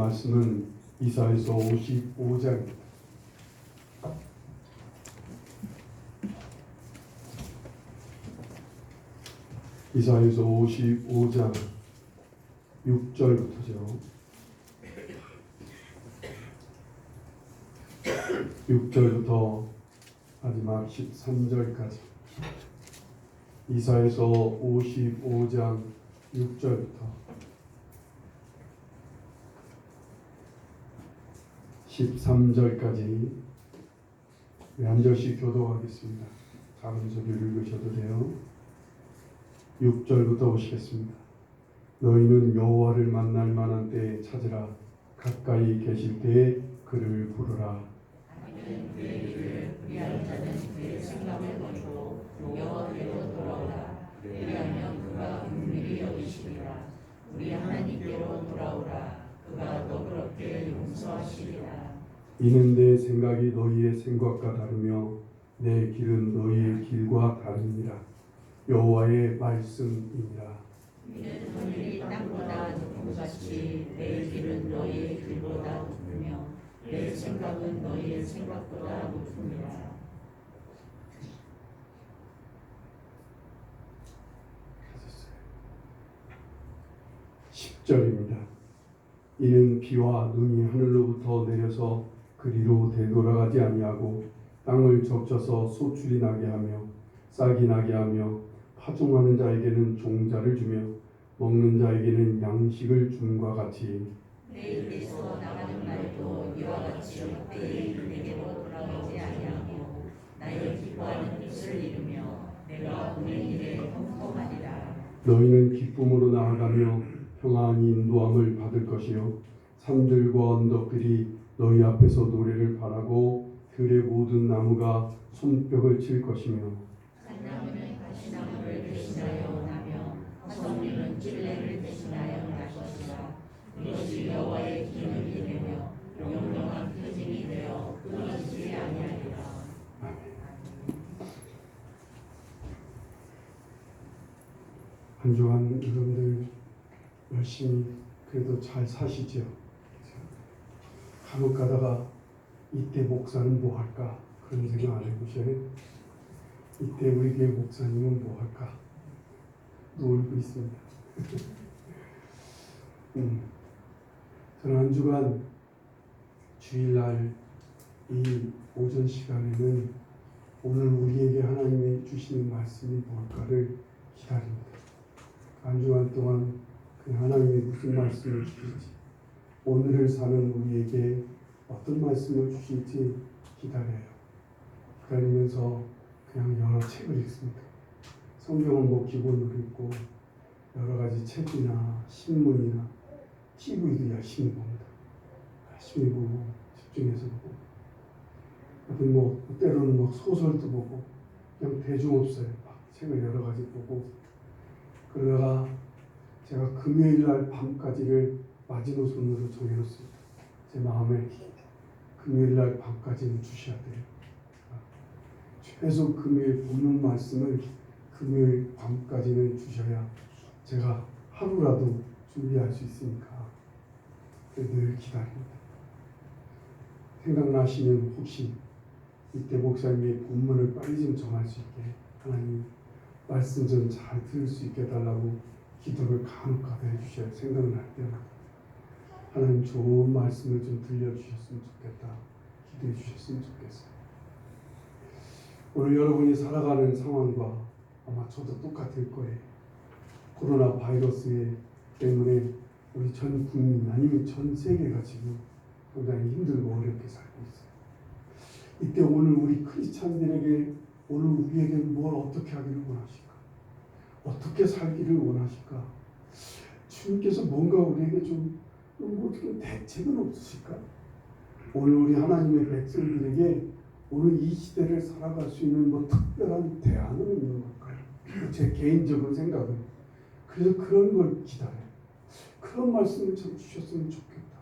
말씀은 이사야서 55장입니다. 이사야서 55장 6절부터죠. 6절부터 마지막 13절까지. 이사야서 55장 6절부터 13절까지 한 절씩 교독하겠습니다. 작은 소리를 읽으셔도 돼요. 6절부터 보시겠습니다. 너희는 여호와를 만날 만한 때에 찾으라. 가까이 계실 때에 그를 부르라. 그의 길을 피하는 자는 그의 생각을 버리고 여호와께로 돌아오라. 왜냐하면 그가 긍휼히 여기시리라. 우리 하나님께로 돌아오라. 그가 너그럽게 용서하시리라. 이는 내 생각이 너희의 생각과 다르며 내 길은 너희의 길과 다릅니다. 여호와의 말씀이니라. 이는 하늘이 땅보다 높은 같이 내 길은 너희의 길보다 높으며 내 생각은 너희의 생각보다 높으니라. 10절입니다. 이는 비와 눈이 하늘로부터 내려서 그리로 되돌아가지 아니하고 땅을 적셔서 소출이 나게 하며 싹이 나게 하며 파종하는 자에게는 종자를 주며 먹는 자에게는 양식을 줌과 같이 내 입에서 나가는 말도 이와 같이 헛되이 내게로 돌아오지 아니하고 나의 기뻐하는 뜻을 이루며 내가 보낸 일에 형통하리라. 너희는 기쁨으로 나아가며 평안히 인도함을 받을 것이요 산들과 언덕들이 너희 앞에서 노래를 바라고 들의 모든 나무가 손뼉을 칠 것이며 산나무는 가시나무를 대신하여 나며 화성류는 찔레를 대신하여 날 것이라. 이것이 여호와의 기능이 되며 영영한 표징이 되어 끊어지지 아니하리라. 한 주간 여러분들 열심히 그래도 잘 사시죠? 간혹 가다가 이때 목사는 뭐 할까? 그런 생각 안 해보셔요? 이때 우리 교회 목사님은 뭐 할까? 놀고 있습니다. 저는 한 주간 주일날 이 오전 시간에는 오늘 우리에게 하나님이 주시는 말씀이 뭘까를 기다립니다. 한 주간 동안 그 하나님이 무슨 말씀을 주실지, 오늘을 사는 우리에게 어떤 말씀을 주실지 기다려요. 기다리면서 그냥 여러 책을 읽습니다. 성경은 뭐 기본으로 읽고 여러 가지 책이나 신문이나 TV도 열심히 봅니다. 열심히 보고 집중해서 보고, 하여튼 뭐 때로는 뭐 소설도 보고 그냥 대중 없어요. 막 책을 여러 가지 보고, 그러다가 제가 금요일 날 밤까지를 마지노선으로 정해놓습니다. 제 마음에 금요일 날 밤까지는 주셔야 돼요. 최소 금요일 본문 말씀을 금요일 밤까지는 주셔야 제가 하루라도 준비할 수 있으니까 늘 기다립니다. 생각나시면 혹시 이때 목사님이 본문을 빨리 좀 정할 수 있게, 하나님 말씀 좀 잘 들을 수 있게 해달라고 기도를 간혹가다 해주셔야 생각날 때마다 하나님 좋은 말씀을 좀 들려주셨으면 좋겠다, 기도해 주셨으면 좋겠어요. 오늘 여러분이 살아가는 상황과 아마 저도 똑같을 거예요. 코로나 바이러스 때문에 우리 전 국민 아니면 전 세계가 지금 굉장히 힘들고 어렵게 살고 있어요. 이때 오늘 우리 크리스찬들에게, 오늘 우리에게 뭘 어떻게 하기를 원하실까? 어떻게 살기를 원하실까? 주님께서 뭔가 우리에게 좀 어떻게 대책은 없으실까? 오늘 우리 하나님의 백성들에게 오늘 이 시대를 살아갈 수 있는 뭐 특별한 대안은 있는 걸까요? 제 개인적인 생각은 그래서 그런 걸 기다려요. 그런 말씀을 참 주셨으면 좋겠다,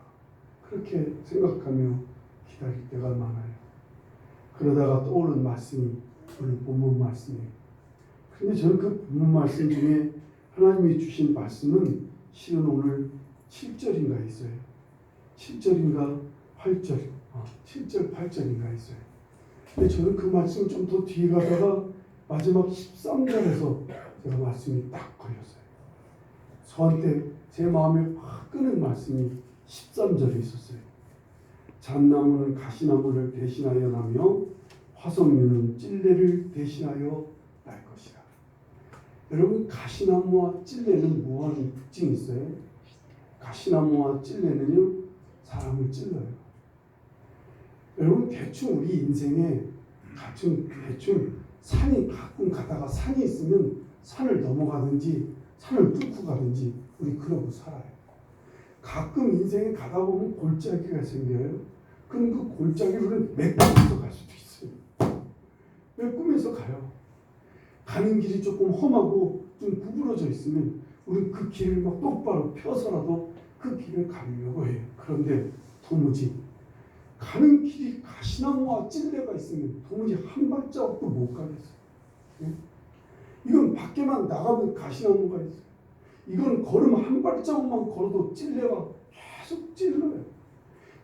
그렇게 생각하며 기다릴 때가 많아요. 그러다가 떠오른 말씀이 오늘 본문 말씀이에요. 그런데 저는 그 본문 말씀 중에 하나님이 주신 말씀은 실은 오늘 7절인가 있어요. 7절인가 8절, 7절 8절인가 했어요. 근데 저는 그 말씀 좀 더 뒤에 가다가 마지막 13절에서 제가 말씀이 딱 걸렸어요. 저한테 제 마음에 확 끄는 말씀이 13절에 있었어요. 잣나무는 가시나무를 대신하여 나며 화석류는 찔레를 대신하여 날 것이라. 여러분, 가시나무와 찔레는 무한 특징이 있어요. 가시나무와 찔레는요, 사람을 찔러요. 여러분, 대충 우리 인생에 대충 산이 가끔 가다가 산이 있으면 산을 넘어가든지 산을 뚫고 가든지 우리 그러고 살아요. 가끔 인생에 가다 보면 골짜기가 생겨요. 그럼 그 골짜기를 메꾸면서 갈 수도 있어요. 메꾸면서 가요. 가는 길이 조금 험하고 좀 구부러져 있으면 우리는 그 길을 막 똑바로 펴서라도 그 길을 가려고 해요. 그런데 도무지 가는 길이 가시나무와 찔레가 있으면 도무지 한 발자국도 못 가겠어요. 예? 이건 밖에만 나가면 가시나무가 있어요. 이건 걸음 한 발자국만 걸어도 찔레가 계속 찔러요.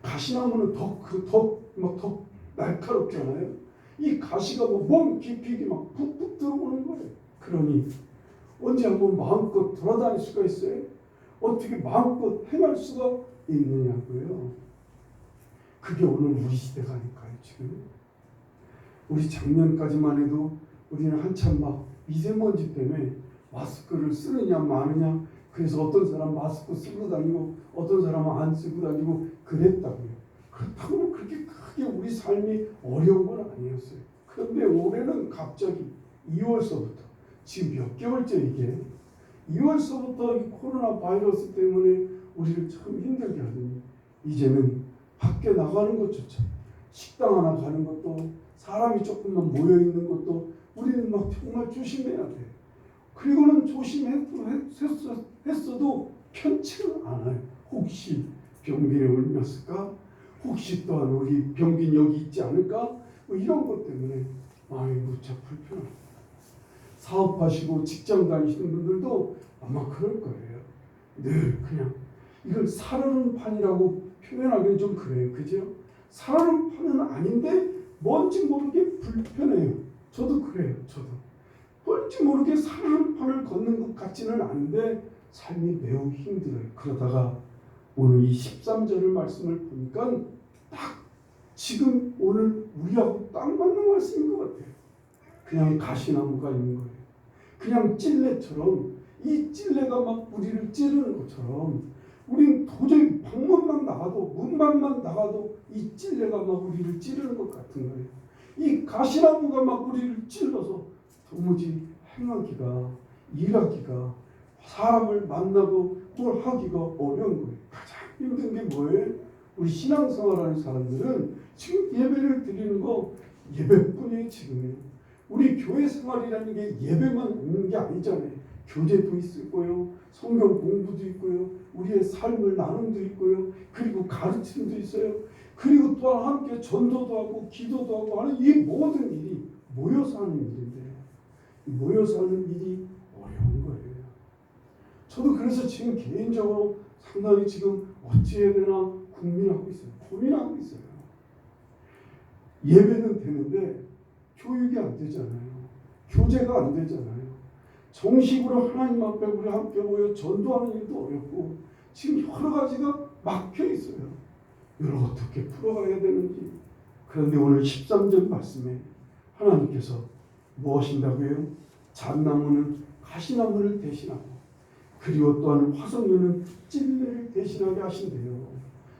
가시나무는 더 날카롭잖아요. 이 가시가 몸 깊이 막 푹푹 들어오는 거예요. 그러니 언제 한번 마음껏 돌아다닐 수가 있어요? 어떻게 마음껏 행할 수가 있느냐고요. 그게 오늘 우리 시대가 아닐까요, 지금? 우리 작년까지만 해도 우리는 한참 막 미세먼지 때문에 마스크를 쓰느냐 마느냐, 그래서 어떤 사람 마스크 쓰고 다니고 어떤 사람은 안 쓰고 다니고 그랬다고요. 그렇다고 그렇게 크게 우리 삶이 어려운 건 아니었어요. 그런데 올해는 갑자기 2월서부터 지금 몇 개월째 이게 2월서부터 이 코로나 바이러스 때문에 우리를 참 힘들게 하더니 이제는 밖에 나가는 것조차, 식당 하나 가는 것도, 사람이 조금만 모여 있는 것도 우리는 막 정말 조심해야 돼. 그리고는 조심했어도 편치는 않아요. 혹시 병균이 옮겼을까? 혹시 또한 우리 병균 여기 있지 않을까? 뭐 이런 것 때문에 마음이 무척 불편합니다. 사업하시고 직장 다니시는 분들도 아마 그럴 거예요. 늘 그냥 이걸 살아는 판이라고 표현하기는 좀 그래요. 그죠? 살아는 판은 아닌데 뭔지 모르게 불편해요. 저도 그래요. 저도. 뭔지 모르게 살아는 판을 걷는 것 같지는 않은데 삶이 매우 힘들어요. 그러다가 오늘 이 13절의 말씀을 보니까 딱 지금 오늘 우리하고 딱 맞는 말씀인 것 같아요. 그냥 가시나무가 있는 거예요. 그냥 찔레처럼 이 찔레가 막 우리를 찌르는 것처럼 우리는 도저히 방문만 나가도 문만만 나가도 이 찔레가 막 우리를 찌르는 것 같은 거예요. 이 가시나무가 막 우리를 찔러서 도무지 행하기가 일하기가 사람을 만나고 뭘 하기가 어려운 거예요. 가장 힘든 게 뭐예요? 우리 신앙생활하는 사람들은 지금 예배를 드리는 거 예배뿐이에요. 지금요. 우리 교회 생활이라는 게 예배만 있는 게 아니잖아요. 교제도 있고요, 성경 공부도 있고요, 우리의 삶을 나눔도 있고요, 그리고 가르침도 있어요. 그리고 또한 함께 전도도 하고 기도도 하고 하는 이 모든 일이 모여서 하는 일인데 모여서 하는 일이 어려운 거예요. 저도 그래서 지금 개인적으로 상당히 지금 어찌해야 되나 고민하고 있어요. 예배는 되는데 교육이 안 되잖아요. 교제가 안 되잖아요. 정식으로 하나님 앞에 우리 함께 모여 전도하는 일도 어렵고 지금 여러 가지가 막혀 있어요. 이걸 어떻게 풀어가야 되는지. 그런데 오늘 13절 말씀에 하나님께서 무엇인다고요? 잣나무는 가시나무를 대신하고 그리고 또한 화석류는 찔레를 대신하게 하신대요.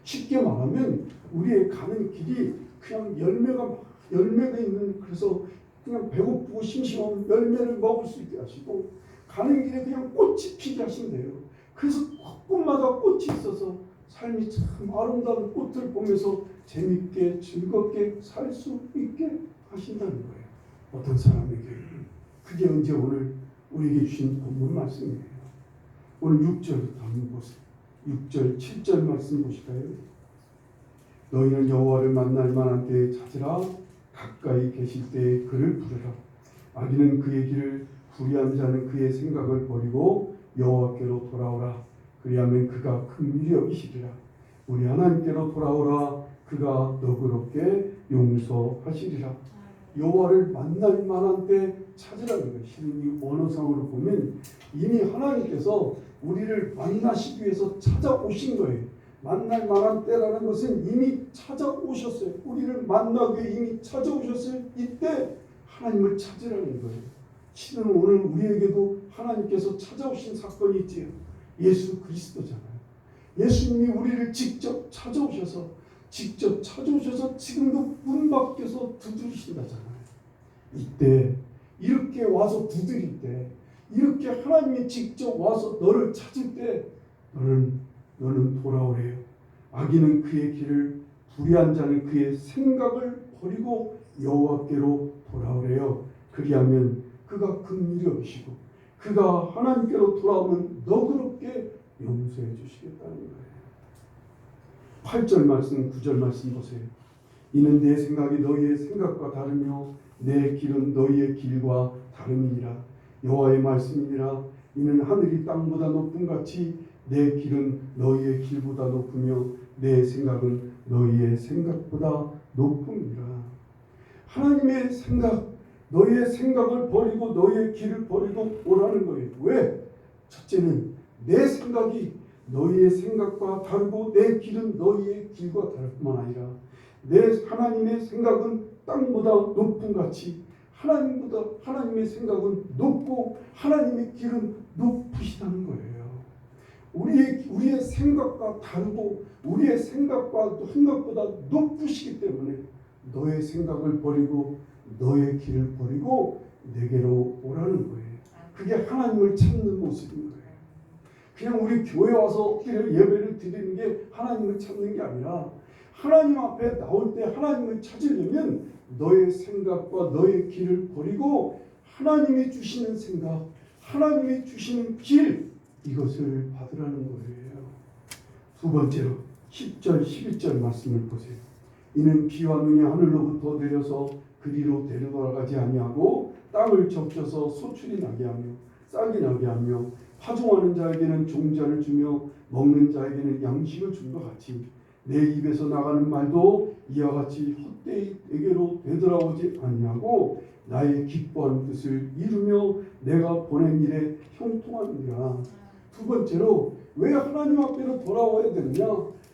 쉽게 말하면 우리의 가는 길이 그냥 열매가 있는, 그래서 그냥 배고프고 심심하면 열매를 먹을 수 있게 하시고 가는 길에 그냥 꽃이 피게 하신대요. 그래서 꽃마다 꽃이 있어서 삶이 참 아름다운 꽃을 보면서 재밌게 즐겁게 살 수 있게 하신다는 거예요. 어떤 사람에게. 그게 언제 오늘 우리에게 주신 본문 말씀이에요. 오늘 6절부터 한번 보세요. 6절 7절 말씀 보실까요? 너희는 여호와를 만날 만한 때에 찾으라. 가까이 계실 때에 그를 부르라. 악인은 그의 길을, 불의한 자는 그의 생각을 버리고 여호와께로 돌아오라. 그리하면 그가 긍휼히 여기시리라. 우리 하나님께로 돌아오라. 그가 너그럽게 용서하시리라. 여호와를 만날 만한 때 찾으라는 거예요. 실은 이 언어상으로 보면 이미 하나님께서 우리를 만나시기 위해서 찾아오신 거예요. 만날 만한 때라는 것은 이미 찾아오셨어요. 우리를 만나기 위해 이미 찾아오셨어요. 이때 하나님을 찾으라는 거예요. 실은 오늘 우리에게도 하나님께서 찾아오신 사건이 있지요. 예수 그리스도잖아요. 예수님이 우리를 직접 찾아오셔서 지금도 문 밖에서 두드리신다잖아요. 이때 이렇게 와서 두드릴 때, 이렇게 하나님이 직접 와서 너를 찾을 때 너는 돌아오래요. 악인은 그의 길을, 불의한 자는 그의 생각을 버리고 여호와께로 돌아오래요. 그리하면 그가 긍휼히 여기시고 그가 하나님께로 돌아오면 너그럽게 용서해 주시겠다는 거예요. 8절 말씀, 9절 말씀 보세요. 이는 내 생각이 너희의 생각과 다르며 내 길은 너희의 길과 다름이니라. 여호와의 말씀이니라. 이는 하늘이 땅보다 높음 같이 내 길은 너희의 길보다 높으며 내 생각은 너희의 생각보다 높음이라. 하나님의 생각, 너희의 생각을 버리고 너희의 길을 버리고 오라는 거예요. 왜? 첫째는 내 생각이 너희의 생각과 다르고 내 길은 너희의 길과 다를 뿐만 아니라 내 하나님의 생각은 땅보다 높은 같이 하나님의 생각은 높고 하나님의 길은 높으시다는 거예요. 우리의 생각과 다르고 우리의 생각보다 높으시기 때문에 너의 생각을 버리고 너의 길을 버리고 내게로 오라는 거예요. 그게 하나님을 찾는 모습인 거예요. 그냥 우리 교회 와서 엎드려 예배를 드리는 게 하나님을 찾는 게 아니라 하나님 앞에 나올 때 하나님을 찾으려면 너의 생각과 너의 길을 버리고 하나님이 주시는 생각, 하나님이 주시는 길, 이것을 받으라는 거예요. 두 번째로 10절 11절 말씀을 보세요. 이는 비와 눈이 하늘로부터 내려서 그리로 데려가지 아니하고 땅을 적셔서 소출이 나게 하며 싹이 나게 하며 파종하는 자에게는 종자를 주며 먹는 자에게는 양식을 준 것 같이 내 입에서 나가는 말도 이와 같이 헛되이 내게로 되돌아오지 아니하고 나의 기뻐하는 뜻을 이루며 내가 보낸 일에 형통하느니라. 두 번째로 왜 하나님 앞에로 돌아와야 되느냐?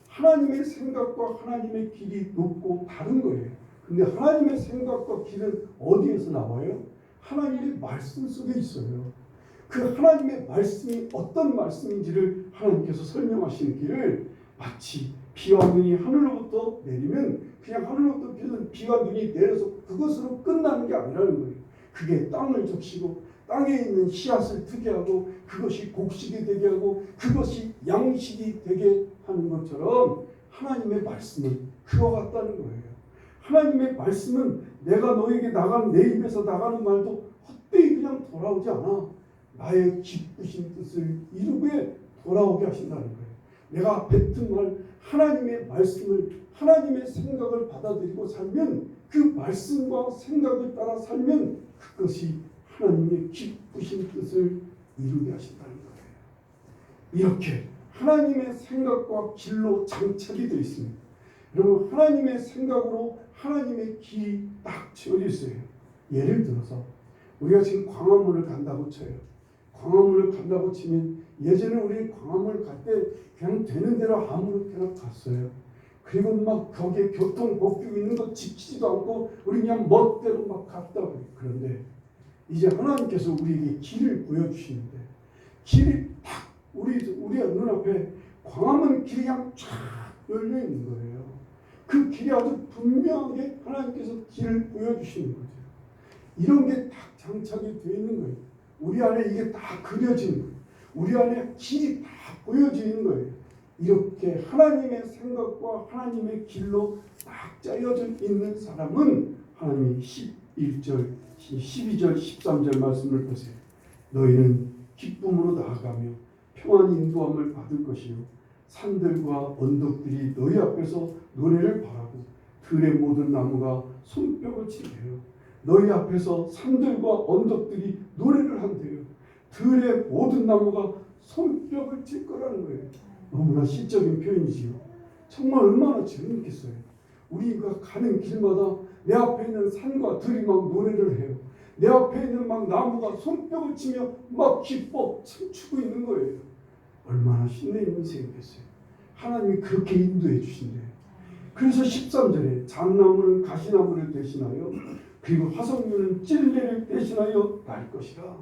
하나님의 생각과 하나님의 길이 높고 다른 거예요. 근데 하나님의 생각과 길은 어디에서 나와요? 하나님의 말씀 속에 있어요. 그 하나님의 말씀이 어떤 말씀인지를 하나님께서 설명하시는 길을 마치 비와 눈이 하늘로부터 내리면 그냥 하늘로부터 비는 비와 눈이 내려서 그것으로 끝나는 게 아니라는 거예요. 그게 땅을 적시고 땅에 있는 씨앗을 트게 하고 그것이 곡식이 되게 하고 그것이 양식이 되게 하는 것처럼 하나님의 말씀은 그와 같다는 거예요. 하나님의 말씀은 내가 너에게 내 입에서 나가는 말도 헛되이 그냥 돌아오지 않아. 나의 기쁘신 뜻을 이루게 돌아오게 하신다는 거예요. 내가 뱉은 말, 하나님의 말씀을, 하나님의 생각을 받아들이고 살면 그 말씀과 생각을 따라 살면 그것이 하나님의 기쁘신 뜻을 이루게 하신다는 거예요. 이렇게 하나님의 생각과 길로 장착이 되어 있습니다. 여러분, 하나님의 생각으로 하나님의 길이 딱 지어져 있어요. 예를 들어서 우리가 지금 광화문을 간다고 쳐요. 광화문을 간다고 치면 예전에 우리 광화문을 갈 때 그냥 되는 대로 아무렇게나 갔어요. 그리고 막 거기에 교통법규 있는 거 지키지도 않고 우리 그냥 멋대로 막 갔다고. 그런데 이제 하나님께서 우리에게 길을 보여주시는데 길이 딱 우리 눈앞에 광화문 길이 그냥 쫙 열려 있는 거예요. 그 길이 아주 분명하게 하나님께서 길을 보여주시는 거죠. 이런 게 딱 장착이 되어 있는 거예요. 우리 안에 이게 다 그려지는 거예요. 우리 안에 길이 다 보여지는 거예요. 이렇게 하나님의 생각과 하나님의 길로 딱 짜여져 있는 사람은 하나님이 11절, 12절, 13절 말씀을 보세요. 너희는 기쁨으로 나아가며 평안히 인도함을 받을 것이요 산들과 언덕들이 너희 앞에서 노래를 바라고 들의 모든 나무가 손뼉을 치게요. 너희 앞에서 산들과 언덕들이 노래를 한대요. 들의 모든 나무가 손뼉을 칠 거라는 거예요. 너무나 시적인 표현이지요. 정말 얼마나 재밌겠어요. 우리가 가는 길마다 내 앞에 있는 산과 들이 막 노래를 해요. 내 앞에 있는 막 나무가 손뼉을 치며 막 기뻐 춤추고 있는 거예요. 얼마나 신뢰있는 인생이겠어요. 하나님이 그렇게 인도해 주신대요. 그래서 13절에 잣나무는 가시나무를 대신하여 그리고 화석류는 찔레를 대신하여 날 것이라.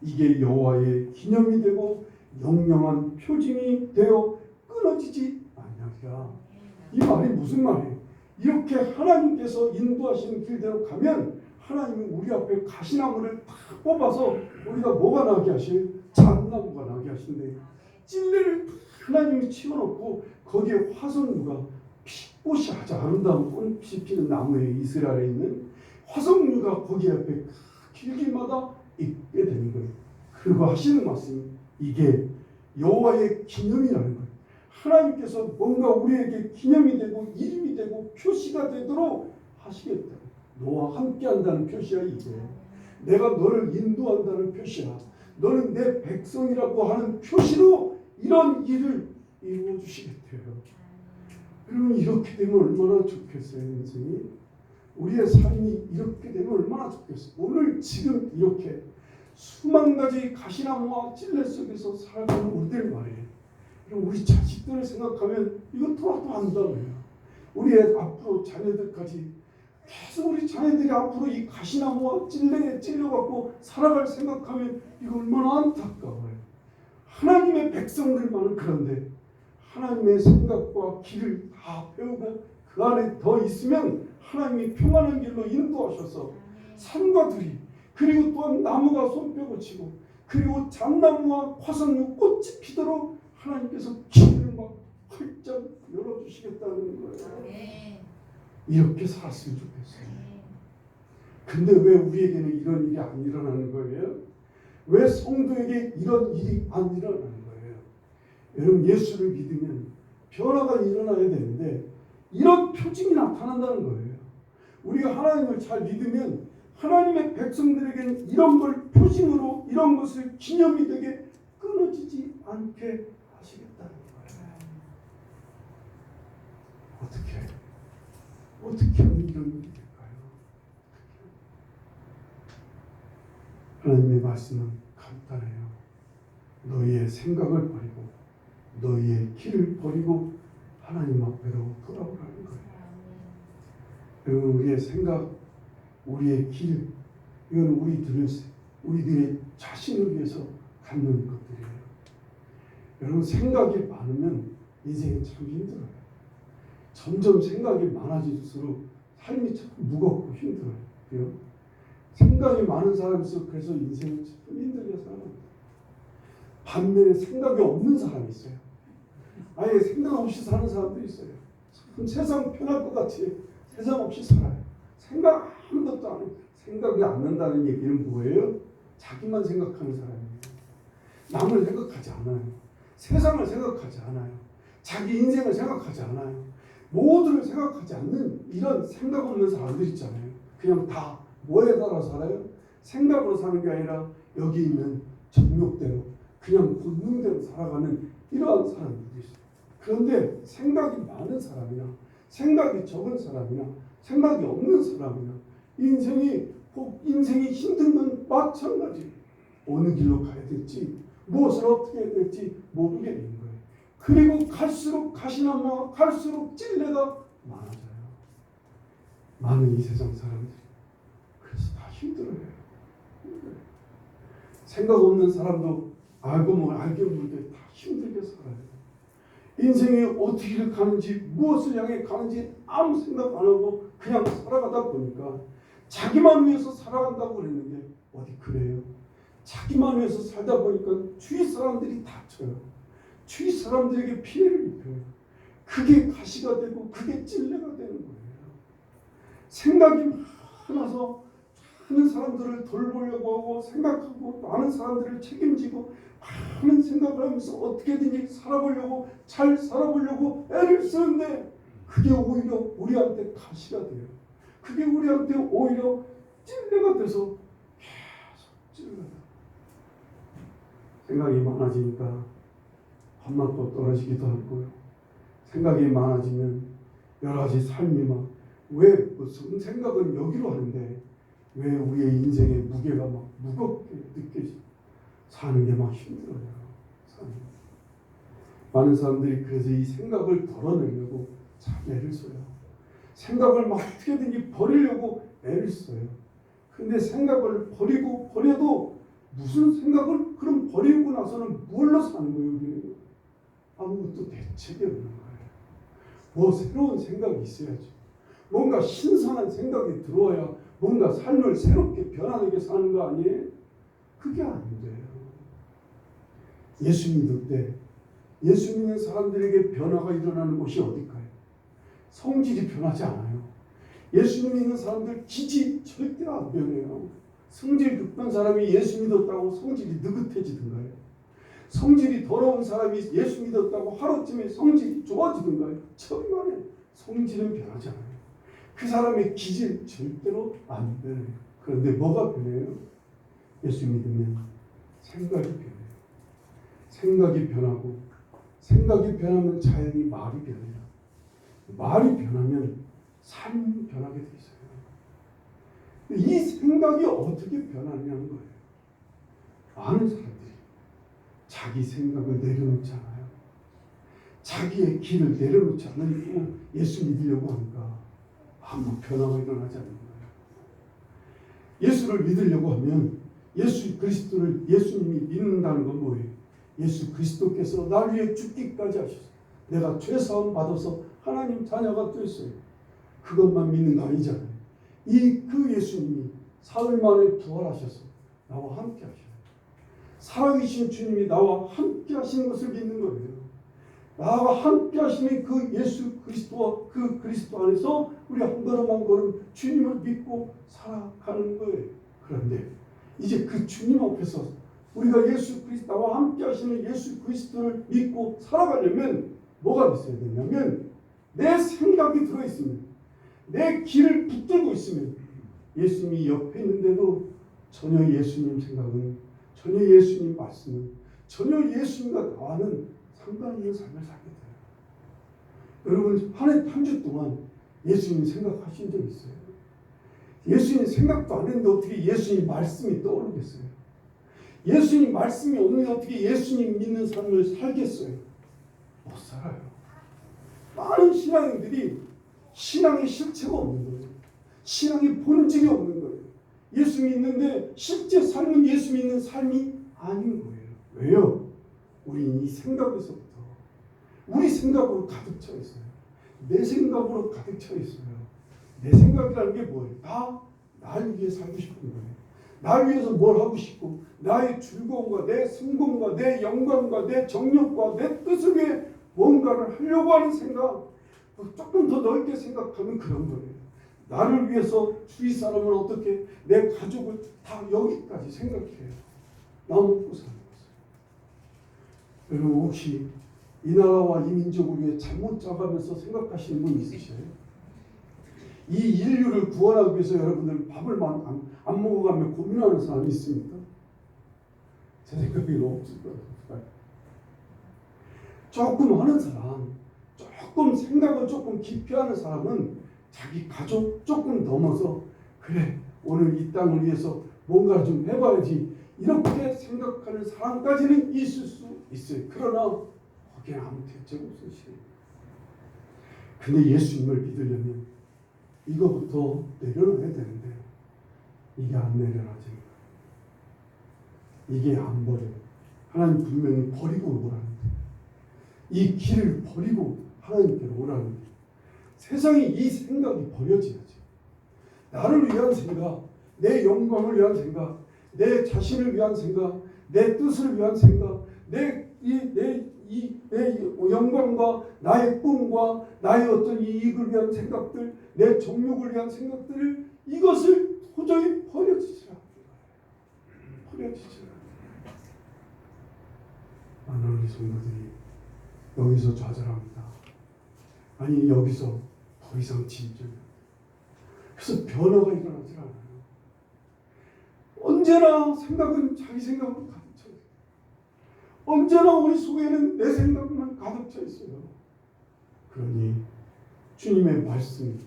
이게 여호와의 기념이 되고 영영한 표징이 되어 끊어지지 아니하리라. 이 말이 무슨 말이에요? 이렇게 하나님께서 인도하시는 길대로 가면 하나님이 우리 앞에 가시나무를 탁 뽑아서 우리가 뭐가 나게 하셔요? 잣나무가 나게 하신대요. 찔레를 하나님이 치워놓고 거기에 화석류가 꽃이 아주 아름다운 꽃이 피는 나무에 이스라엘에 있는 화석류가 거기 앞에 길길마다 있게 되는 거예요. 그리고 하시는 말씀이 이게 여호와의 기념이라는 거예요. 하나님께서 뭔가 우리에게 기념이 되고 이름이 되고 표시가 되도록 하시겠다. 너와 함께 한다는 표시야. 이게 내가 너를 인도한다는 표시야. 너는 내 백성이라고 하는 표시로 이런 일을 이루어 주시겠대요. 여러분 이렇게 되면 얼마나 좋겠어요. 인생이 우리의 삶이 이렇게 되면 얼마나 좋겠어요. 오늘 지금 이렇게 수만 가지 가시나무와 찔레 속에서 살아가는 우리들 말이에요. 그럼 우리 자식들을 생각하면 이거 돌아도 안다고요. 우리의 앞으로 자녀들까지 계속 우리 자녀들이 앞으로 이 가시나무와 찔레에 찔려갖고 살아갈 생각하면 이거 얼마나 안타까워요. 하나님의 백성들만은 그런데 하나님의 생각과 길을 다 배우고 그 안에 더 있으면 하나님이 평안한 길로 인도하셔서 산과 들이 그리고 또한 나무가 손뼉을 치고 그리고 잣나무와 화석류 꽃이 피도록 하나님께서 길을 막 활짝 열어주시겠다는 거예요. 이렇게 살았으면 좋겠어요. 근데 왜 우리에게는 이런 일이 안 일어나는 거예요? 왜 성도에게 이런 일이 안 일어나는 거예요? 여러분 예수를 믿으면 변화가 일어나야 되는데 이런 표징이 나타난다는 거예요. 우리가 하나님을 잘 믿으면 하나님의 백성들에게는 이런 걸 표징으로 이런 것을 기념이 되게 끊어지지 않게 하시겠다는 거예요. 어떻게 하면 이런 일이 될까요? 하나님의 말씀은 간단해요. 너희의 생각을 버리고 너희의 길을 버리고 하나님 앞으로 돌아오라는 거예요. 여러분 우리의 생각, 우리의 길, 이건 우리들의 자신을 위해서 갖는 것들이에요. 여러분 생각이 많으면 인생이 참 힘들어요. 점점 생각이 많아질수록 삶이 참 무겁고 힘들어요. 그래요? 생각이 많은 사람일수록 그래서 인생을 참 힘들게 살아갑니다. 반면에 생각이 없는 사람이 있어요. 아예 생각 없이 사는 사람도 있어요. 참 세상 편할 것 같이 세상 없이 살아요. 생각 아무것도 안 해요. 생각이 안 난다는 얘기는 뭐예요? 자기만 생각하는 사람이에요. 남을 생각하지 않아요. 세상을 생각하지 않아요. 자기 인생을 생각하지 않아요. 모두를 생각하지 않는 이런 생각 없는 사람들 있잖아요. 그냥 다 뭐에 따라 살아요? 생각으로 사는 게 아니라 여기 있는 정욕대로 그냥 본능대로 살아가는 이러한 사람들이 있어요. 그런데 생각이 많은 사람이나 생각이 적은 사람이나 생각이 없는 사람이나 인생이 힘든 건 마찬가지. 어느 길로 가야 될지 무엇을 어떻게 해야 될지 모르게 되는 거예요. 그리고 갈수록 가시나무와 갈수록 찔레가 많아져요. 많은 이 세상 사람들이. 그래서 다 힘들어요. 생각 없는 사람도 알게 모르게 다 힘들게 살아요. 인생이 어떻게 가는지 무엇을 향해 가는지 아무 생각 안 하고 그냥 살아가다 보니까 자기만 위해서 살아간다고 그랬는데 어디 그래요? 자기만 위해서 살다 보니까 주위 사람들이 다쳐요. 주위 사람들에게 피해를 입혀요. 그게 가시가 되고 그게 찔레가 되는 거예요. 생각이 많아서 많은 사람들을 돌보려고 하고 생각하고 많은 사람들을 책임지고 많은 생각을 하면서 어떻게든지 살아보려고 잘 살아보려고 애를 쓰는데 그게 오히려 우리한테 가시가 돼요. 그게 우리한테 오히려 찔레가 돼서 계속 찔러요. 생각이 많아지니까 밥맛도 떨어지기도 하고요. 생각이 많아지면 여러 가지 삶이 왜 무슨 생각은 여기로 하는데 왜 우리의 인생의 무게가 무겁게 느껴지 사는 게 힘들어요. 사는 게. 많은 사람들이 그래서 이 생각을 덜어내려고 참 애를 써요. 생각을 어떻게든지 버리려고 애를 써요. 근데 생각을 버려도 무슨 생각을 그럼 버리고 나서는 뭘로 사는 거예요? 우리는 아무것도 대책이 없는 거예요. 새로운 생각이 있어야죠. 뭔가 신선한 생각이 들어와야 뭔가 삶을 새롭게 변화되게 사는 거 아니에요? 그게 안 돼요. 예수 믿을 때 예수 믿는 사람들에게 변화가 일어나는 곳이 어딜까요? 성질이 변하지 않아요. 예수 믿는 사람들 기질 절대 안 변해요. 성질 급한 사람이 예수 믿었다고 성질이 느긋해지던가요? 성질이 더러운 사람이 예수 믿었다고 하루쯤에 성질이 좋아지던가요? 천만에 성질은 변하지 않아요. 그 사람의 기질 절대로 안 변해요. 그런데 뭐가 변해요? 예수 믿으면 생각이 변해요. 생각이 변하고 생각이 변하면 자연히 말이 변해요. 말이 변하면 삶이 변하게 돼 있어요. 이 생각이 어떻게 변하냐는 거예요. 많은 사람들이 자기 생각을 내려놓지 않아요. 자기의 길을 내려놓지 않으니까 예수 믿으려고 하니까 아무 변화가 일어나지 않는 거예요. 예수를 믿으려고 하면 예수 그리스도를 예수님이 믿는다는 건 뭐예요? 예수 그리스도께서 날 위해 죽기까지 하셨어요. 내가 죄사함 받아서 하나님 자녀가 됐어요. 그것만 믿는 거 아니잖아요. 그 예수님이 사흘 만에 부활하셔서 나와 함께 하셔요. 살아계신 주님이 나와 함께 하시는 것을 믿는 거예요. 나와 함께 하시는 그 예수 그리스도와 그 그리스도 안에서 우리 한 걸음 한 걸음 주님을 믿고 살아가는 거예요. 그런데 이제 그 주님 앞에서 우리가 예수 그리스도 나와 함께 하시는 예수 그리스도를 믿고 살아가려면 뭐가 있어야 되냐면 내 생각이 들어있으면 내 길을 붙들고 있으면 예수님이 옆에 있는데도 전혀 예수님 생각은 전혀 예수님 말씀은 전혀 예수님과 나와는 상관없는 삶을 살게 돼요. 여러분 한 주 동안 예수님 생각하신 적 있어요? 예수님 생각도 안 했는데 어떻게 예수님 말씀이 떠오르겠어요? 예수님 말씀이 없는데 어떻게 예수님 믿는 삶을 살겠어요? 못 살아요. 많은 신앙인들이 신앙의 실체가 없는 거예요. 신앙의 본질이 없는 거예요. 예수 믿는데 실제 삶은 예수 믿는 삶이 아닌 거예요. 왜요? 우리는 이 생각에서부터 우리 생각으로 가득 차 있어요. 내 생각으로 가득 차 있어요. 내 생각이라는 게 뭐예요? 다 나를 위해 살고 싶은 거예요. 나를 위해서 뭘 하고 싶고 나의 즐거움과 내 성공과 내 영광과 내 정력과 내 뜻을 위해 뭔가를 하려고 하는 생각, 조금 더 넓게 생각하면 그런 거예요. 나를 위해서 주위 사람을 어떻게 내 가족을 다 여기까지 생각해요. 나 먹고 사는 것을. 여러분 혹시 이 나라와 이 민족을 위해 잘못 짜가면서 생각하시는 분 있으세요? 이 인류를 구원하기 위해서 여러분들 밥을 안 먹어가며 고민하는 사람이 있습니까? 제 생각에는 없을 거예요. 조금 하는 사람, 조금 생각을 조금 깊이 하는 사람은 자기 가족 조금 넘어서 그래 오늘 이 땅을 위해서 뭔가 좀 해봐야지 이렇게 생각하는 사람까지는 있을 수 있어요. 그러나 거기에 아무 대책 없으시죠. 근데 예수님을 믿으려면 이거부터 내려놔야 되는데 이게 안 내려놔지는 거예요. 이게 안 버려요. 하나님 분명히 버리고 오라는데 이 길을 버리고 하나님께로 오라는데 세상에 이 생각이 버려져야지. 나를 위한 생각, 내 영광을 위한 생각, 내 자신을 위한 생각, 내 뜻을 위한 생각, 내 영광과 나의 꿈과 나의 어떤 이익을 위한 생각들, 내 정욕을 위한 생각들을 이것을 도저히 버려지지 않는 거예요. 버려지지 않아요. 많은 우리 성도들이 여기서 좌절합니다. 아니 여기서 더 이상 진전이 그래서 변화가 일어나질 않아요. 언제나 생각은 자기 생각으로 가득 차 있어요. 언제나 우리 속에는 내 생각만 가득 차 있어요. 그러니 주님의 말씀이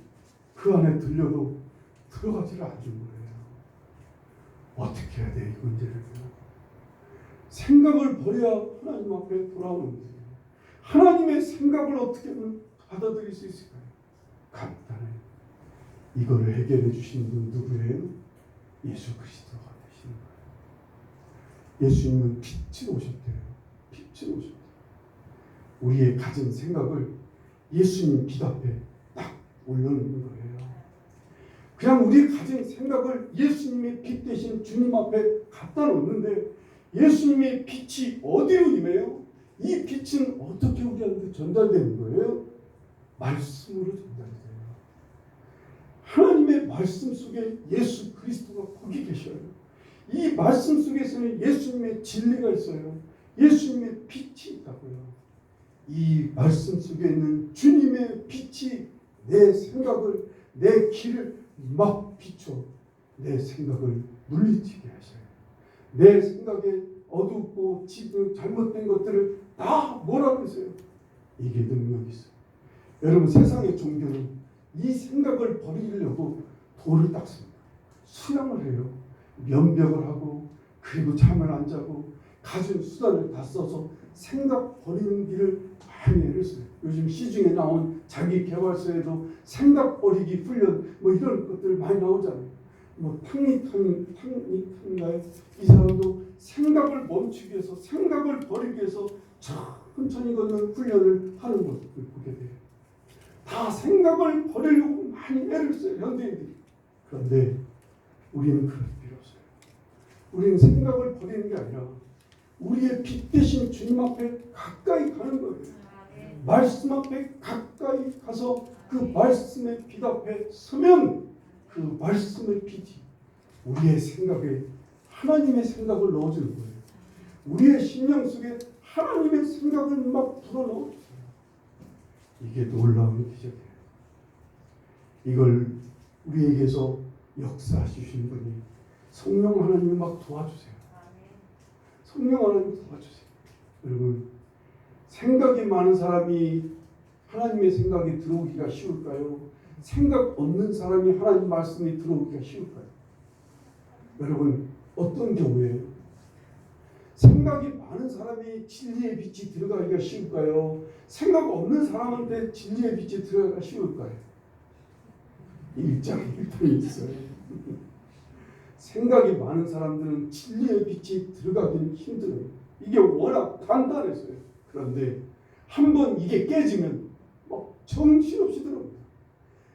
그 안에 들려도 들어가지를 않는 거예요. 어떻게 해야 돼, 이 문제를? 생각을 버려야 하나님 앞에 돌아오는 거예요. 하나님의 생각을 어떻게 하면 받아들일 수 있을까요? 간단해요. 이거를 해결해 주시는 분 누구예요? 예수 그리스도가 되시는 거예요. 예수님은 빛으로 오셨대요. 빛으로 오셨대요. 우리의 가진 생각을 예수님 빛 앞에 딱 올려놓는 거예요. 그냥 우리 가진 생각을 예수님의 빛 대신 주님 앞에 갖다 놓는데 예수님의 빛이 어디로 임해요? 이 빛은 어떻게 우리한테 전달되는 거예요? 말씀으로 전달돼요. 하나님의 말씀 속에 예수 그리스도가 거기 계셔요. 이 말씀 속에서는 예수님의 진리가 있어요. 예수님의 빛이 있다고요. 이 말씀 속에 있는 주님의 빛이 내 생각을, 내 길을 막 비춰 내 생각을 물리치게 하셔요. 내 생각에 어둡고 지금 잘못된 것들을 다 뭐라 그러세요? 이게 능력이 있어요. 여러분, 세상의 종교는 이 생각을 버리려고 돌을 닦습니다. 수양을 해요. 면벽을 하고 그리고 잠을 안 자고 가진 수단을 다 써서 생각 버리는 길을 많이 애를 써요. 요즘 시중에 나온 자기 개발서에도 생각 버리기 훈련 뭐 이런 것들 많이 나오잖아요. 뭐 탕니탕인가요? 이 사람도 생각을 멈추기 위해서, 생각을 버리기 위해서 천천히 걷는 훈련을 하는 것을 보게 돼요. 다 생각을 버리려고 많이 애를 써요, 현대인들이. 그런데 우리는 그럴 필요 없어요. 우리는 생각을 버리는 게 아니라 우리의 빛 대신 주님 앞에 가까이 가는 거예요. 말씀 앞에 가까이 가서 그 말씀의 빛 앞에 서면 그 말씀의 빛이 우리의 생각에 하나님의 생각을 넣어주는 거예요. 우리의 심령 속에 하나님의 생각을 막 불어넣어주세요. 이게 놀라운 기적이에요. 이걸 우리에게서 역사하시는 분이 성령 하나님이 막 도와주세요. 성령 하나님이 도와주세요. 여러분, 생각이 많은 사람이 하나님의 생각이 들어오기가 쉬울까요? 생각 없는 사람이 하나님 말씀이 들어오기가 쉬울까요? 여러분, 어떤 경우에 생각이 많은 사람이 진리의 빛이 들어가기가 쉬울까요? 생각 없는 사람한테 진리의 빛이 들어가기가 쉬울까요? 일장일단이 있어요. 생각이 많은 사람들은 진리의 빛이 들어가기는 힘들어요. 이게 워낙 간단해서요. 그런데 한번 이게 깨지면 막 정신없이 들어옵니다.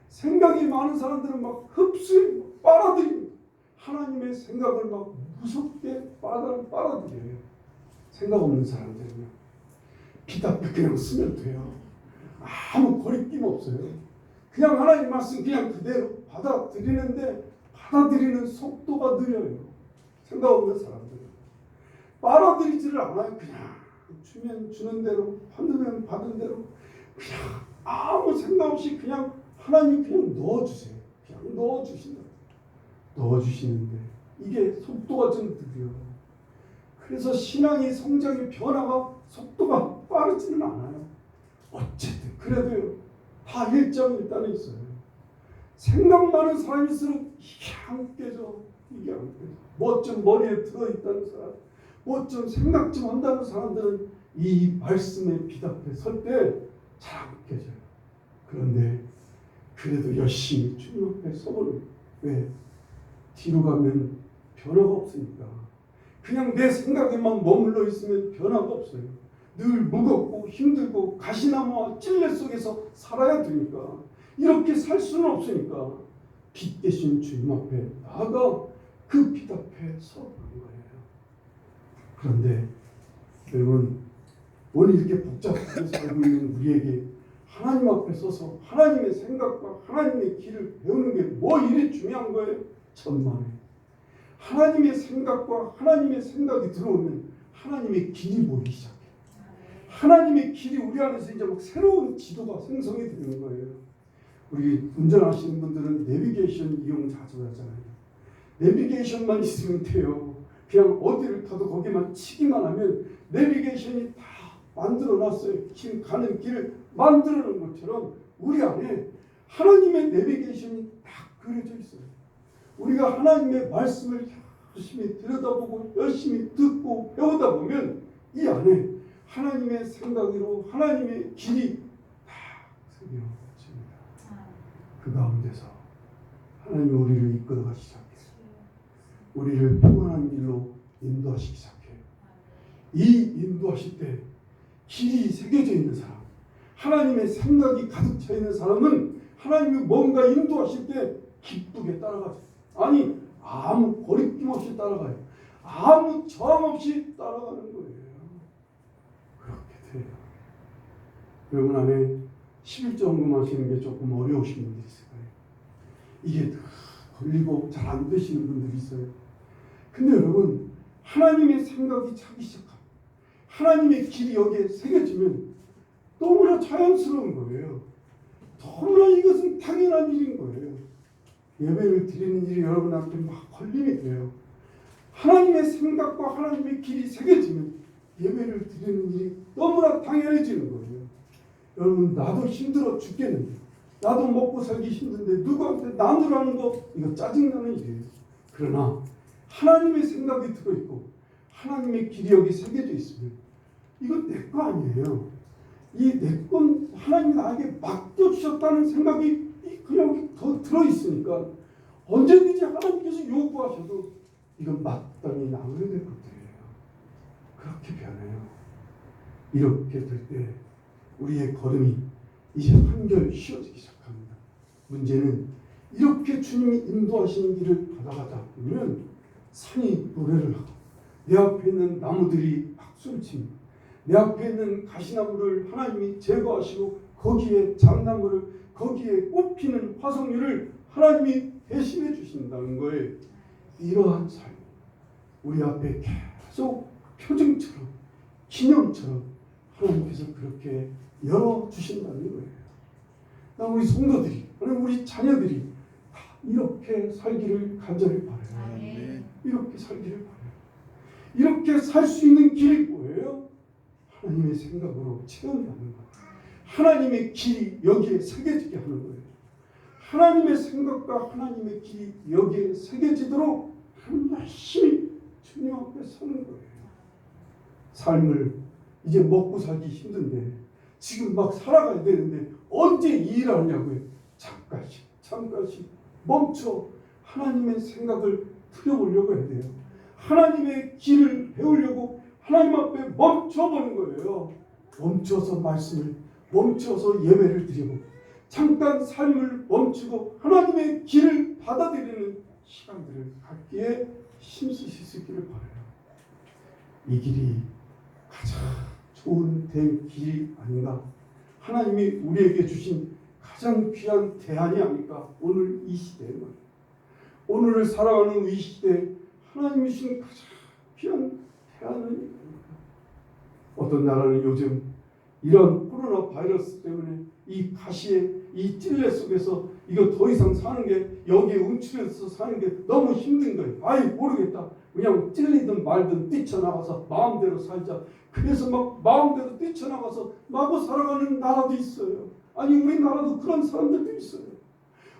생각이 많은 사람들은 막 흡수해, 빨아들입니다. 하나님의 생각을 막 무섭게 빨아들여요. 생각 없는 사람들은요, 빛 앞에 그냥 쓰면 돼요. 아무 거리낌 없어요. 그냥 하나님 말씀 그냥 그대로 받아들이는데 받아들이는 속도가 느려요. 생각 없는 사람들은 빨아들이지를 않아요. 그냥 주면 주는 대로, 받으면 받은 대로 그냥 아무 생각 없이 그냥 하나님 그냥 넣어주세요. 그냥 넣어주신다. 넣어주시는데 이게 속도가 좀 느려요. 그래서 신앙의 성장의 변화가 속도가 빠르지는 않아요. 어쨌든 그래도요, 다 일장일단에 있어요. 생각 많은 사람일수록 이게 안 깨져. 이게 안 깨져. 뭐 좀 머리에 들어있다는 사람, 뭐 좀 생각 좀 한다는 사람들은 이 말씀의 빛 앞에 설 때 잘 안 깨져요. 그런데 그래도 열심히 주님 앞에 서보는, 왜? 뒤로 가면 변화가 없으니까. 그냥 내 생각에만 머물러 있으면 변화가 없어요. 늘 무겁고 힘들고 가시나무와 찔레 속에서 살아야 되니까. 이렇게 살 수는 없으니까 빛 대신 주님 앞에 나아가 그 빛 앞에 서보는 거예요. 그런데 여러분, 오늘 이렇게 복잡하게 살고 있는 우리에게 하나님 앞에 서서 하나님의 생각과 하나님의 길을 배우는 게 뭐 이리 중요한 거예요? 천만에. 하나님의 생각과 하나님의 생각이 들어오면 하나님의 길이 보이기 시작해요. 하나님의 길이 우리 안에서 이제 막 새로운 지도가 생성이 되는 거예요. 우리 운전하시는 분들은 내비게이션 이용 자주 하잖아요. 내비게이션만 있으면 돼요. 그냥 어디를 가도 거기만 치기만 하면 내비게이션이 다 만들어 놨어요. 지금 가는 길을 만들어 놓은 것처럼 우리 안에 하나님의 내비게이션이 딱 그려져 있어요. 우리가 하나님의 말씀을 열심히 들여다보고 열심히 듣고 배우다 보면 이 안에 하나님의 생각으로 하나님의 길이 딱 새겨집니다. 그 가운데서 하나님이 우리를 이끌어가기 시작해요. 우리를 평안한 길로 인도하시기 시작해요. 이 인도하실 때 길이 새겨져 있는 사람, 하나님의 생각이 가득 차 있는 사람은 하나님이 뭔가 인도하실 때 기쁘게 따라가죠. 아니 아무 거리낌 없이 따라가요. 아무 저항 없이 따라가는 거예요. 그렇게 돼요. 여러분 안에 11조 헌금하시는 게 조금 어려우신 분들이 있을 거예요. 이게 걸리고 잘 안 되시는 분들이 있어요. 근데 여러분 하나님의 생각이 차기 시작하고 하나님의 길이 여기에 새겨지면 너무나 자연스러운 거예요. 너무나 이것은 당연한 일인 거예요. 예배를 드리는 일이 여러분한테 막 걸림이 돼요. 하나님의 생각과 하나님의 길이 새겨지면 예배를 드리는 일이 너무나 당연해지는 거예요. 여러분 나도 힘들어 죽겠는데 나도 먹고 살기 힘든데 누구한테 나누라는 거 이거 짜증나는 일이에요. 그러나 하나님의 생각이 들어있고 하나님의 길이 여기 새겨져 있으면 이건 내 거 아니에요. 이 내 건 하나님이 나에게 맡겨주셨다는 생각이 그냥 더 들어있으니까 언제든지 하나님께서 요구하셔도 이건 마땅히 나눠야 될 것들이에요. 그렇게 변해요. 이렇게 될 때 우리의 걸음이 이제 한결 쉬워지기 시작합니다. 문제는 이렇게 주님이 인도하시는 길을 가다가다 보면 산이 노래를 하고 내 앞에 있는 나무들이 박수를 칩니다. 내 앞에 있는 가시나무를 하나님이 제거하시고 거기에 장나무를 거기에 꽃피는 화석류를 하나님이 대신해 주신다는 거예요. 이러한 삶 우리 앞에 계속 표징처럼 기념처럼 하나님께서 그렇게 열어주신다는 거예요. 우리 성도들이 우리 자녀들이 다 이렇게 살기를 간절히 바라요. 이렇게 살기를 바라요. 이렇게 살 수 있는 길이 뭐예요? 하나님의 생각으로 채운다는 거예요. 하나님의 길이 여기에 새겨지게 하는 거예요. 하나님의 생각과 하나님의 길이 여기에 새겨지도록 열심히 주님 앞에 서는 거예요. 삶을 이제 먹고 살기 힘든데 지금 막 살아가야 되는데 언제 이 일을 하냐고요. 잠깐씩 멈춰 하나님의 생각을 들여보려고 해야 돼요. 하나님의 길을 배우려고 하나님 앞에 멈춰보는 거예요. 멈춰서 말씀을 멈춰서 예배를 드리고 잠깐 삶을 멈추고 하나님의 길을 받아들이는 시간들을 갖기에 힘쓰실 수 있기를 바라요. 이 길이 가장 좋은 길이 아닌가. 하나님이 우리에게 주신 가장 귀한 대안이 아닐까. 오늘 이 시대에 오늘을 살아가는 이 시대에 하나님이 주신 가장 귀한 대안은 어떤 나라는 요즘 이런 코로나 바이러스 때문에 이 가시에 이 찔레 속에서 이거 더 이상 사는 게 여기에 움츠려서 사는 게 너무 힘든 거예요. 아이 모르겠다. 그냥 찔리든 말든 뛰쳐나가서 마음대로 살자. 그래서 막 마음대로 뛰쳐나가서 마구 살아가는 나라도 있어요. 아니 우리나라도 그런 사람들도 있어요.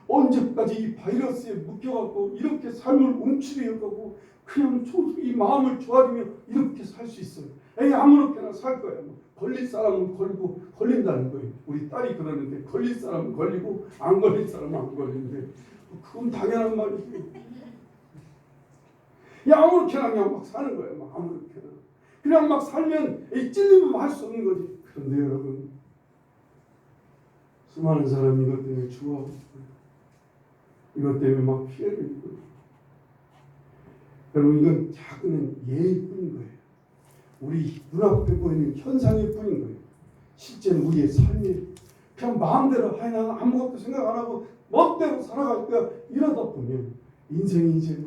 언제까지 이 바이러스에 묶여갖고 이렇게 삶을 움츠려가고 그냥 이 마음을 조아리며 이렇게 살 수 있어요. 에이 아무렇게나 살 거야. 걸릴 사람은 걸리고 걸린다는 거예요. 우리 딸이 그러는데 걸릴 사람은 걸리고 안 걸릴 사람은 안 걸리는데 그건 당연한 말이지. 야 아무렇게나 그냥 막 사는 거예요. 막 아무렇게나. 그냥 막 살면 찔리면 할 수 없는 거지. 그런데 여러분 수많은 사람이 이것 때문에 죽어가고 있어요. 이것 때문에 막 피해를 입고 여러분 이건 작은 예일 뿐인 거예요. 우리 눈앞에 보이는 현상일 뿐인 거예요. 실제는 우리의 삶이 그냥 마음대로 나는 아무것도 생각 안 하고 멋대로 살아갈 거야. 이러다 보면 인생이 이제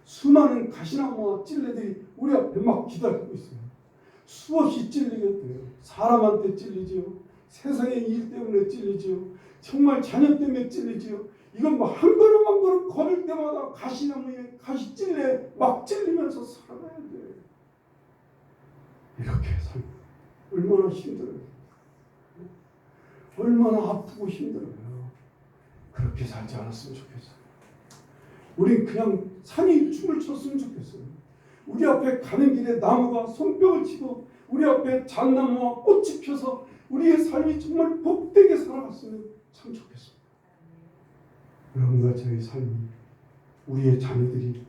수많은 가시나무와 찔레들이 우리 앞에 막 기다리고 있어요. 수없이 찔리게 돼요. 사람한테 찔리지요. 세상의 일 때문에 찔리지요. 정말 자녀 때문에 찔리지요. 이건 뭐 한 걸음 한 걸음 걸을 때마다 가시나무에 가시 찔레 막 찔리면서 살아가야 돼. 이렇게 살고 얼마나 힘들어요. 얼마나 아프고 힘들어요. 그렇게 살지 않았으면 좋겠어요. 우린 그냥 산이 춤을 췄으면 좋겠어요. 우리 앞에 가는 길에 나무가 손뼉을 치고 우리 앞에 잣나무와 꽃이 펴서 우리의 삶이 정말 복되게 살아갔으면 참 좋겠습니다. 여러분과 저의 삶이, 우리의 자녀들이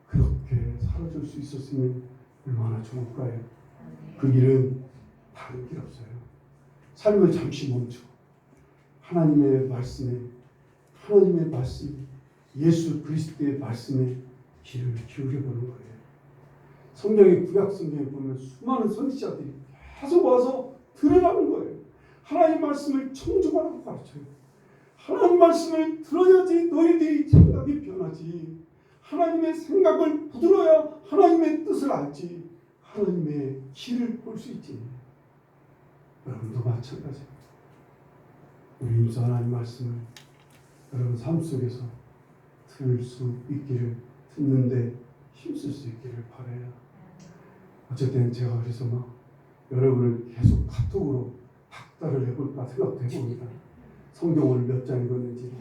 그렇게 살아줄 수 있었으면 얼마나 좋을까요? 그 길은 다른 길 없어요. 삶을 잠시 멈추고 하나님의 말씀, 예수 그리스도의 말씀에 귀를 기울여보는 거예요. 성경의 구약 성경에 보면 수많은 선지자들이 계속 와서 들으라는 거예요. 하나님 말씀을 청중하라고 가르쳐요. 하나님 말씀을 들어야지 너희들이 생각이 변하지. 하나님의 생각을 부들어야 하나님의 뜻을 알지. 하나님의 길을 볼 수 있지. 여러분도 마찬가지입니다. 우리 임서 하나님 말씀을 여러분 삶 속에서 들을 수 있기를, 듣는데 힘쓸 수 있기를 바라요. 어쨌든 제가 그래서 막 여러분을 계속 카톡으로 닥달을 해볼까 생각도 해봅니다. 성경을 몇 장 읽었는지,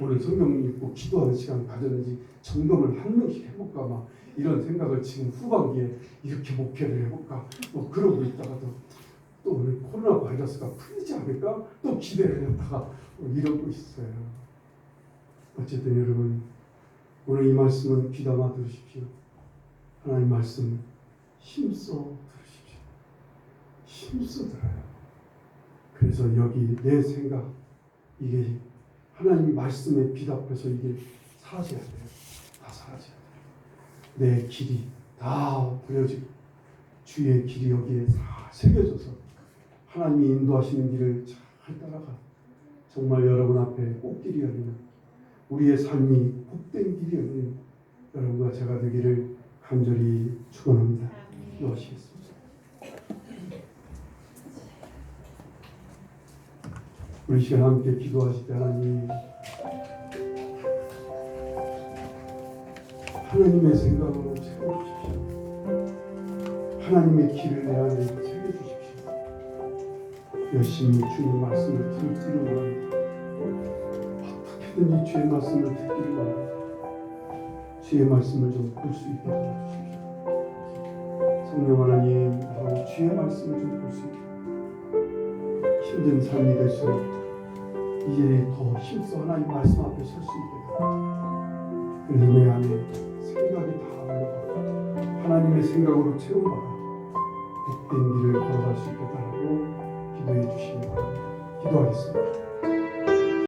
오늘 성경 읽고 기도하는 시간 가졌는지 점검을 한 명씩 해볼까 막 이런 생각을 지금 후반기에 이렇게 목표를 해볼까 뭐 그러고 있다가도 또 오늘 코로나 바이러스가 풀리지 않을까 또 기대를 했다가 이러고 있어요. 어쨌든 여러분 오늘 이 말씀은 귀담아 들으십시오. 하나님 말씀 힘써 들으십시오. 힘써 들어요. 그래서 여기 내 생각, 이게 하나님 말씀에 비답해서 이게 사라져야 돼요. 다 사라져야 돼요. 내 길이 다 보여지고 주의 길이 여기에 다 새겨져서 하나님이 인도하시는 길을 잘 따라가 정말 여러분 앞에 꽃길이 열리는, 우리의 삶이 복된 길이 열리는 여러분과 제가 되기를 간절히 축원합니다. 기도하시겠습니다. 우리 시간 함께 기도하실 때 하나님의 생각으로 채워주십시오. 하나님의 길을 내 안에 새겨주십시오. 열심히 주님 말씀을 듣기를 원합니다. 어떻게든지 주의 말씀을 듣기를 원합니다. 주의 말씀을 좀 볼 수 있게 도와주십시오. 성령 하나님, 바로 주의 말씀을 좀 볼 수 있게, 힘든 삶이 될수록 이제 더 힘써 하나님 말씀 앞에 설 수 있게 됩니다. 그래서 내 안에 생각이 다 올라가고 하나님의 생각으로 채워받아 복된 길을 걸어갈 수 있게 달라고 기도해 주시기 바랍니다. 기도하겠습니다.